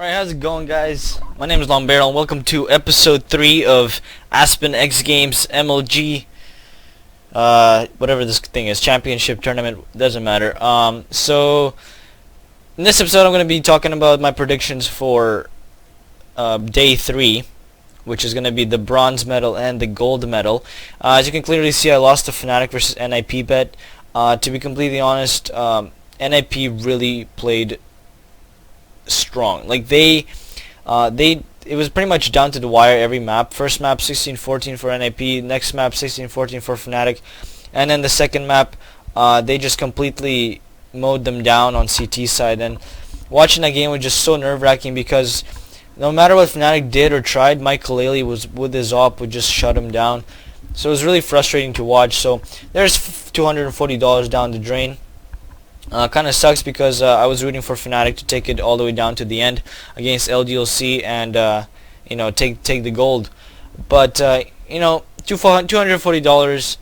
Alright, how's it going, guys? My name is Lombero and welcome to episode 3 of Aspen X Games MLG whatever this thing is, championship tournament, doesn't matter. So in this episode I'm going to be talking about my predictions for day 3, which is going to be the bronze medal and the gold medal. As you can clearly see, I lost the Fnatic versus NIP bet. To be completely honest, NIP really played strong. Like it was pretty much down to the wire every map. First map 16-14 for NIP, next map 16-14 for Fnatic, and then the second map they just completely mowed them down on CT side. And watching that game was just so nerve-wracking because no matter what Fnatic did or tried, Mike Kaleli was with his op would just shut him down. So it was really frustrating to watch. So there's $240 down the drain. Kind of sucks because I was rooting for Fnatic to take it all the way down to the end against LDLC and take the gold. But $240.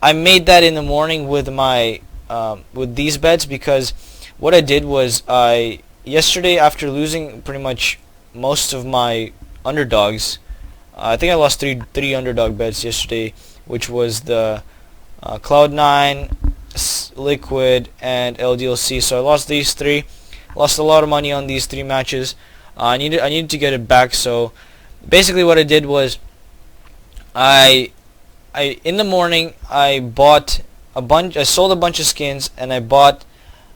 I made that in the morning with my with these bets, because what I did was yesterday, after losing pretty much most of my underdogs, I think I lost three underdog bets yesterday, which was the Cloud9, Liquid, and LDLC. So I lost these three, lost a lot of money on these 3 matches. I needed to get it back. So basically what I did was I in the morning I sold a bunch of skins, and I bought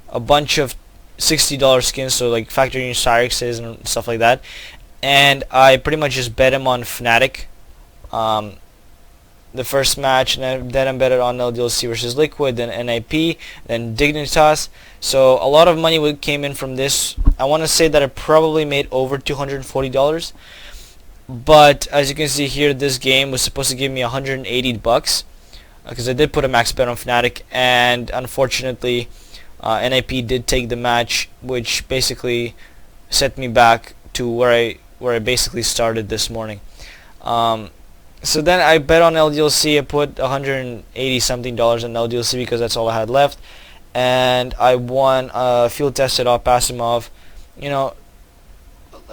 a bunch of $60 skins, so like factoring Cyrexes and stuff like that, and I pretty much just bet him on Fnatic the first match, and then I bet it on LDLC versus Liquid, then NIP, then Dignitas. So a lot of money came in from this. I want to say that I probably made over $240. But as you can see here, this game was supposed to give me $180 because I did put a max bet on Fnatic, and unfortunately NIP did take the match, which basically set me back to where I basically started this morning. So then I bet on LDLC. I put $180 something on LDLC because that's all I had left, and I won field tested off Asimov,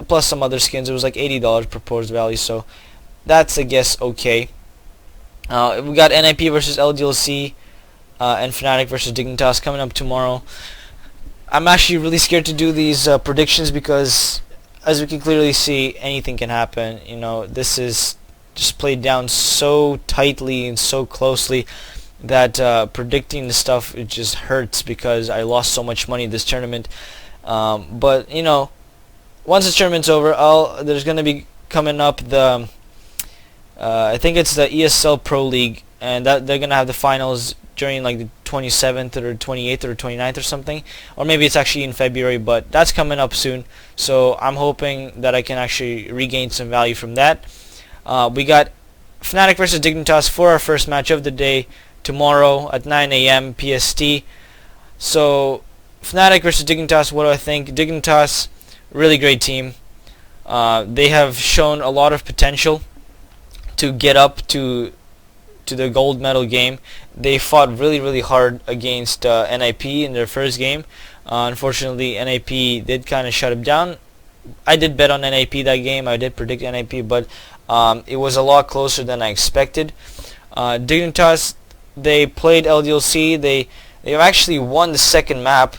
plus some other skins. It was like $80 proposed value, so that's, I guess, okay. We got NIP versus LDLC and Fnatic versus Dignitas coming up tomorrow. I'm actually really scared to do these predictions because, as we can clearly see, anything can happen. This is just played down so tightly and so closely that predicting the stuff, it just hurts because I lost so much money this tournament. But once the tournament's over, there's gonna be coming up the I think it's the ESL Pro League, and that they're gonna have the finals during like the 27th or 28th or 29th or something, or maybe it's actually in February, but that's coming up soon. So I'm hoping that I can actually regain some value from that. We got Fnatic versus Dignitas for our first match of the day tomorrow at 9 a.m. PST. So Fnatic versus Dignitas, what do I think? Dignitas, really great team. They have shown a lot of potential to get up to the gold medal game. They fought really hard against NIP in their first game. Unfortunately, NIP did kind of shut them down. I did bet on NIP that game. I did predict NIP, but it was a lot closer than I expected. Dignitas, they played LDLC. They actually won the second map,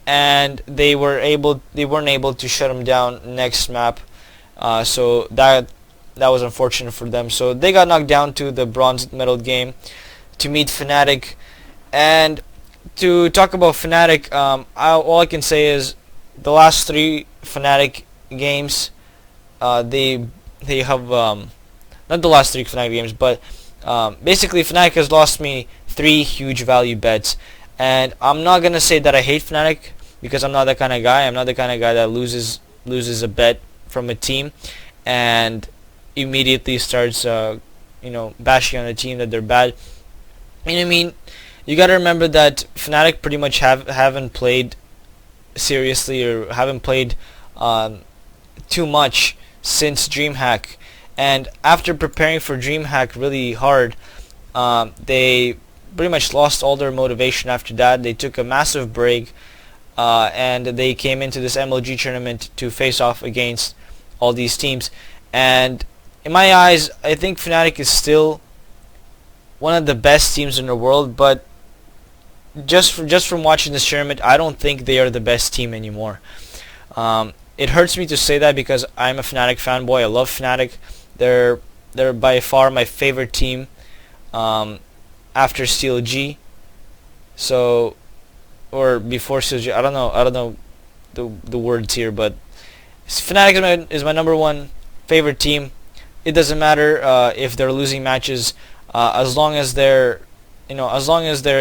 and they weren't able to shut them down next map. So that was unfortunate for them. So they got knocked down to the bronze medal game to meet Fnatic. And to talk about Fnatic, all I can say is the last 3 Fnatic games, they have not the last 3 Fnatic games, but basically Fnatic has lost me 3 huge value bets. And I'm not gonna say that I hate Fnatic, because I'm not that kind of guy. I'm not the kind of guy that loses a bet from a team and immediately starts bashing on a team that they're bad. I mean, you got to remember that Fnatic pretty much haven't played seriously, or haven't played too much since DreamHack, and after preparing for DreamHack really hard, they pretty much lost all their motivation after that. They took a massive break. and they came into this MLG tournament to face off against all these teams. And in my eyes, I think Fnatic is still one of the best teams in the world, but just from watching this tournament, I don't think they are the best team anymore. It hurts me to say that because I'm a Fnatic fanboy. I love Fnatic. They're by far my favorite team after CLG. So, or before CLG. I don't know the words here, but Fnatic is my number one favorite team. It doesn't matter if they're losing matches, as long as they're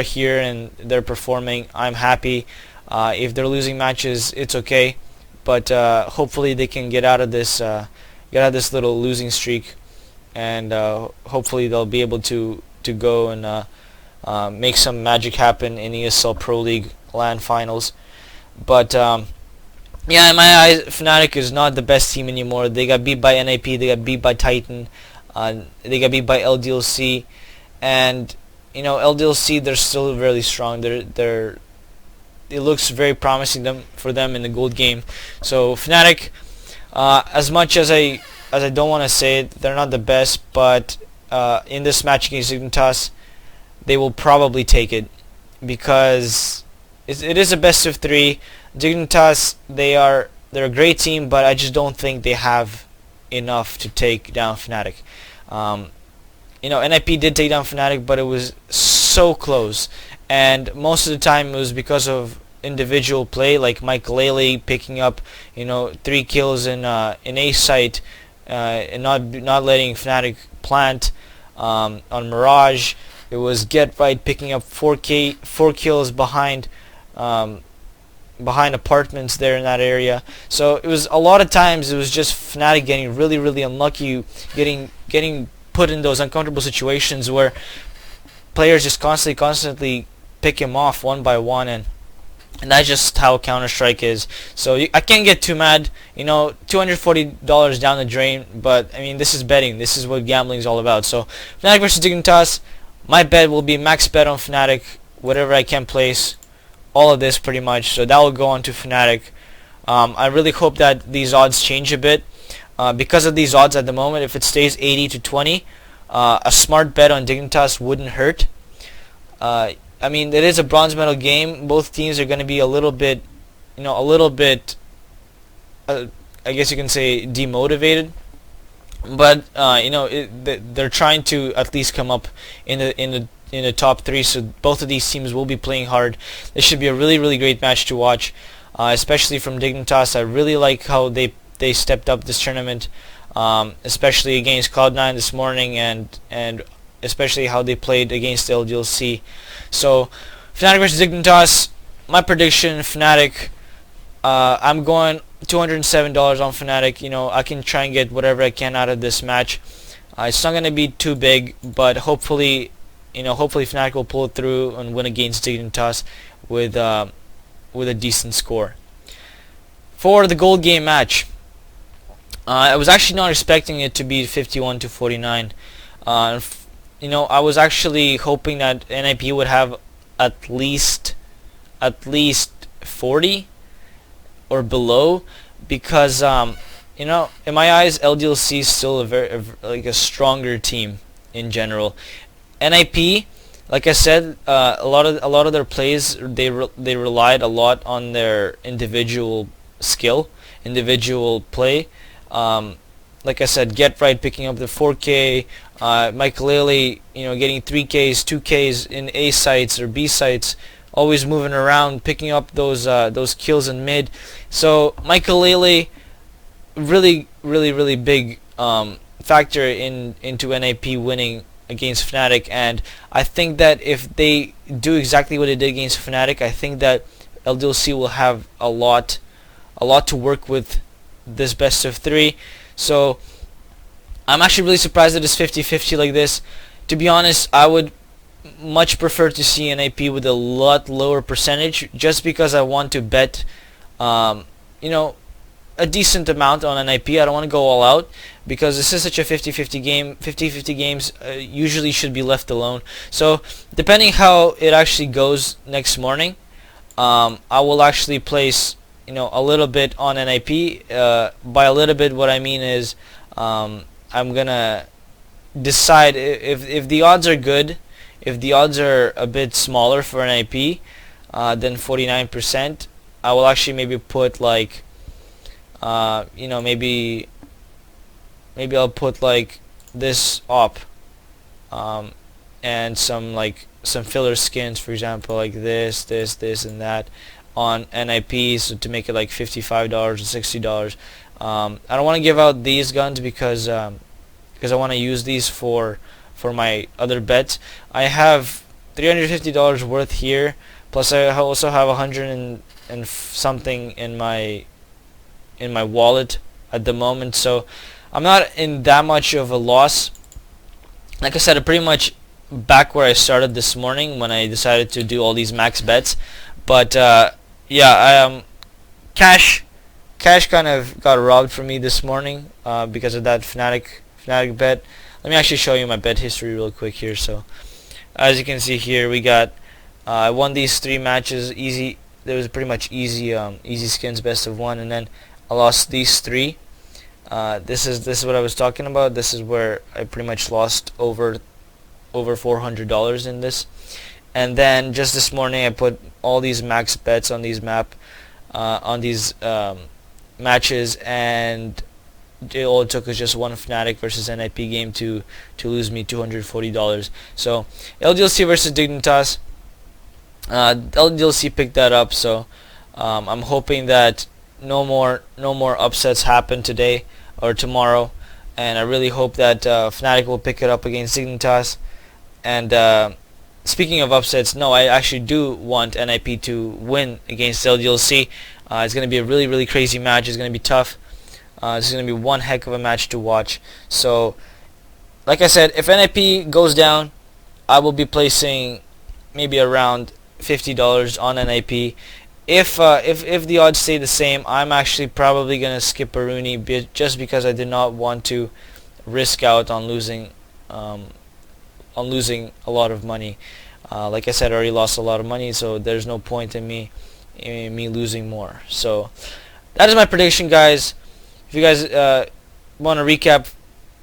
here and they're performing, I'm happy. If they're losing matches, it's okay, but hopefully they can get out of this little losing streak, and hopefully they'll be able to go and make some magic happen in ESL Pro League LAN finals. But yeah, in my eyes, Fnatic is not the best team anymore. They got beat by NIP, they got beat by Titan, they got beat by LDLC, and LDLC, they're still really strong. It looks very promising for them in the gold game. So Fnatic, as much as I don't want to say it, they're not the best, but in this match against Dignitas, they will probably take it, because it is a best of 3. Dignitas, they're a great team, but I just don't think they have enough to take down Fnatic. NIP did take down Fnatic, but it was so close, and most of the time it was because of individual play, like Mike Lele picking up 3 kills in A site, and not letting Fnatic plant on Mirage. It was Get Right picking up 4 kills behind apartments there in that area. So it was a lot of times it was just Fnatic getting really unlucky, getting put in those uncomfortable situations where players just constantly pick him off one by one, and that's just how Counter-Strike is. So I can't get too mad, $240 down the drain, but I mean, this is betting. This is what gambling is all about. So Fnatic versus Dignitas, my bet will be max bet on Fnatic, whatever I can place, all of this pretty much. So that will go on to Fnatic. I really hope that these odds change a bit. Because of these odds at the moment, if it stays 80-20, a smart bet on Dignitas wouldn't hurt. I mean, it is a bronze medal game. Both teams are going to be a little bit, I guess you can say, demotivated. But they're trying to at least come up in the top 3. So both of these teams will be playing hard. This should be a really great match to watch, especially from Dignitas. I really like how they stepped up this tournament, especially against Cloud9 this morning, and especially how they played against LDLC. So Fnatic versus Dignitas, my prediction, Fnatic. I'm going $207 on Fnatic. I can try and get whatever I can out of this match. It's not going to be too big, but hopefully Fnatic will pull it through and win against Dignitas with a decent score. For the gold game match, I was actually not expecting it to be 51-49. I was actually hoping that NIP would have at least 40 or below, because in my eyes, LDLC is still a stronger team in general. NIP, like I said, a lot of their plays, they relied a lot on their individual skill, individual play. Like I said, Get Right picking up the 4K, Mike Lele, getting 3Ks, 2Ks in A sites or B sites, always moving around, picking up those kills in mid. So Michael Lele, really big factor into NIP winning against Fnatic, and I think that if they do exactly what they did against Fnatic, I think that LDLC will have a lot to work with this best of 3. So I'm actually really surprised that it's 50-50 like this. To be honest, I would much prefer to see NIP with a lot lower percentage, just because I want to bet a decent amount on NIP. I don't want to go all out, because this is such a 50-50 game. 50-50 games usually should be left alone. So depending how it actually goes next morning, I will actually place a little bit on NIP. By a little bit, what I mean is I'm gonna decide if the odds are good, if the odds are a bit smaller for NIP than 49%. I will actually maybe put like maybe I'll put like this op and some filler skins, for example, like this, and that on NIP, so to make it like $55 or $60. I don't want to give out these guns because I want to use these for my other bets. I have $350 worth here, plus I also have 100 and something in my wallet at the moment, so I'm not in that much of a loss. Like I said, I'm pretty much back where I started this morning when I decided to do all these max bets. But yeah, cash kind of got robbed from me this morning because of that Fnatic bet. Let me actually show you my bet history real quick here. So as you can see here, we got I won these 3 matches easy. There was pretty much easy skins, best of 1, and then I lost these 3. This is what I was talking about. This is where I pretty much lost over $400 in this. And then just this morning I put all these max bets on these matches, and all it took was just one Fnatic versus NIP game to lose me $240. So LDLC versus Dignitas, LDLC picked that up. So I'm hoping that no more upsets happen today or tomorrow, and I really hope that Fnatic will pick it up against Dignitas. And speaking of upsets, no, I actually do want NIP to win against LDLC. It's going to be a really crazy match. It's going to be tough. It's going to be one heck of a match to watch. So, like I said, if NIP goes down, I will be placing maybe around $50 on NIP. If the odds stay the same, I'm actually probably going to skip a Rooney just because I did not want to risk out on losing a lot of money. Like I said, I already lost a lot of money, so there's no point in me losing more. So that is my prediction, guys. If you guys want to recap,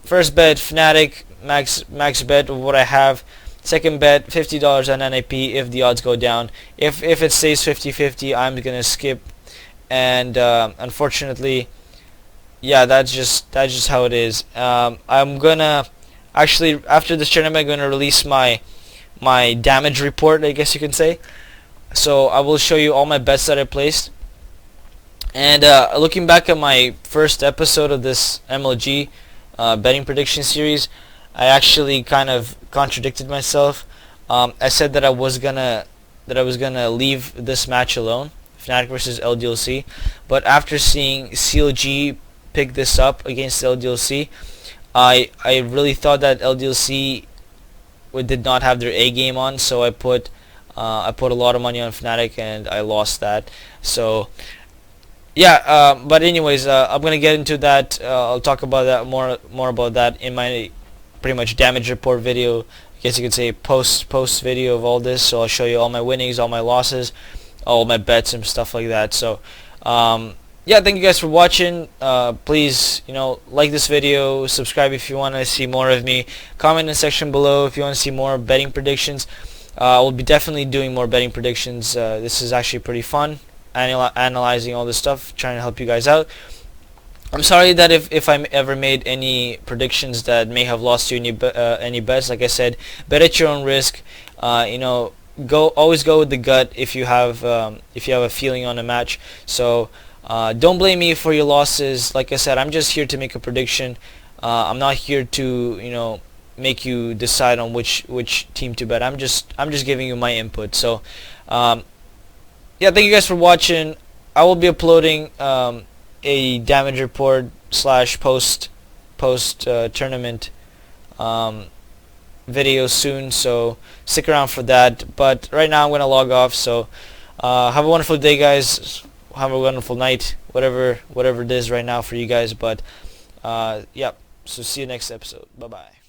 first bet Fnatic, max bet of what I have. Second bet $50 on NIP if the odds go down. If it stays 50-50, I'm gonna skip. And unfortunately, yeah, that's just how it is. I'm gonna actually, after this tournament, I'm gonna release my damage report, I guess you can say. So I will show you all my bets that I placed. And looking back at my first episode of this MLG betting prediction series, I actually kind of contradicted myself. I said that I was gonna leave this match alone, Fnatic versus LDLC, but after seeing CLG pick this up against LDLC, I really thought that LDLC did not have their A game on, so I put a lot of money on Fnatic and I lost that. So yeah, but anyways, I'm gonna get into that. I'll talk about that more about that in my pretty much damage report video. I guess you could say post video of all this. So I'll show you all my winnings, all my losses, all my bets and stuff like that. So yeah, thank you guys for watching. Please, like this video, subscribe if you want to see more of me. Comment in the section below if you want to see more betting predictions. We'll be definitely doing more betting predictions. This is actually pretty fun, analyzing all this stuff, trying to help you guys out. I'm sorry that if I ever made any predictions that may have lost you any bets. Like I said, bet at your own risk. Always go with the gut if you have a feeling on a match. So don't blame me for your losses. Like I said, I'm just here to make a prediction. I'm not here to make you decide on which team to bet. I'm just giving you my input. So yeah, thank you guys for watching. I will be uploading a damage report / post tournament video soon, so stick around for that. But right now I'm gonna log off. So have a wonderful day, guys. Have a wonderful night, whatever it is right now for you guys. But yeah, so see you next episode. Bye bye.